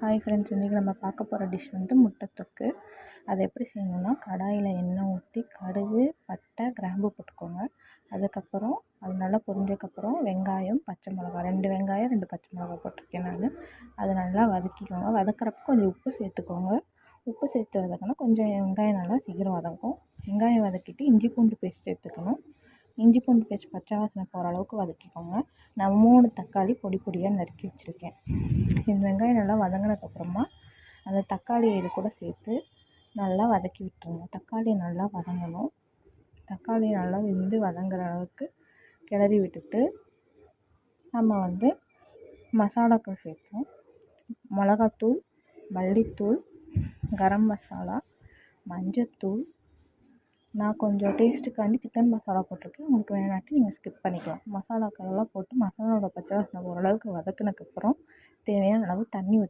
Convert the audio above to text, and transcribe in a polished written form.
Hi friends, இன்றைக்கி நம்ம பார்க்க போகிற டிஷ் வந்து முட்டை தொக்கு. அதை எப்படி செய்யணும்னா, கடாயில் எண்ணெய் ஊற்றி கடுகு, பட்டை, கிராம்பு போட்டுக்கோங்க. அதுக்கப்புறம் அது நல்லா பொரிஞ்சதுக்கப்புறம் வெங்காயம், பச்சை மிளகா 2 வெங்காயம் 2 பச்சை மிளகா போட்டிருக்கேன் நான். அதை நல்லா வதக்கிக்கோங்க. வதக்கிறப்ப கொஞ்சம் உப்பு சேர்த்துக்கோங்க. உப்பு சேர்த்து வதக்கினா கொஞ்சம் வெங்காயம் நல்லா சீக்கிரம் வதக்கும். வெங்காயம் வதக்கிட்டு இஞ்சி பூண்டு பேஸ்ட் சேர்த்துக்கணும். இஞ்சி பூண்டு பேஸ்ட் பச்சை வாசனை போகிற அளவுக்கு வதக்கிக்கோங்க. நான் 3 தக்காளி பொடி பொடியாக நறுக்கி வச்சுருக்கேன். இந்த வெங்காயம் நல்லா வதங்கினதுக்கப்புறமா அந்த தக்காளியை இது கூட சேர்த்து நல்லா வதக்கி விட்டுருங்க. தக்காளி நல்லா வதங்கணும். தக்காளி நல்லா வெந்து வதங்குற அளவுக்கு கிளறி விட்டுட்டு நம்ம வந்து மசாலாக்கள் சேர்ப்போம். மிளகாத்தூள், மல்லித்தூள், கரம் மசாலா, மஞ்சத்தூள். நான் கொஞ்சம் டேஸ்ட்டுக்காண்டி சிக்கன் மசாலா போட்டிருக்கேன். உங்களுக்கு வேணாட்டி நீங்கள் ஸ்கிப் பண்ணிக்கலாம். மசாலாக்களெல்லாம் போட்டு மசாலாவோட பச்சை வாசனை ஓரளவுக்கு வதக்கினதுக்கப்புறம் தேவையான அளவு தண்ணி ஊற்றி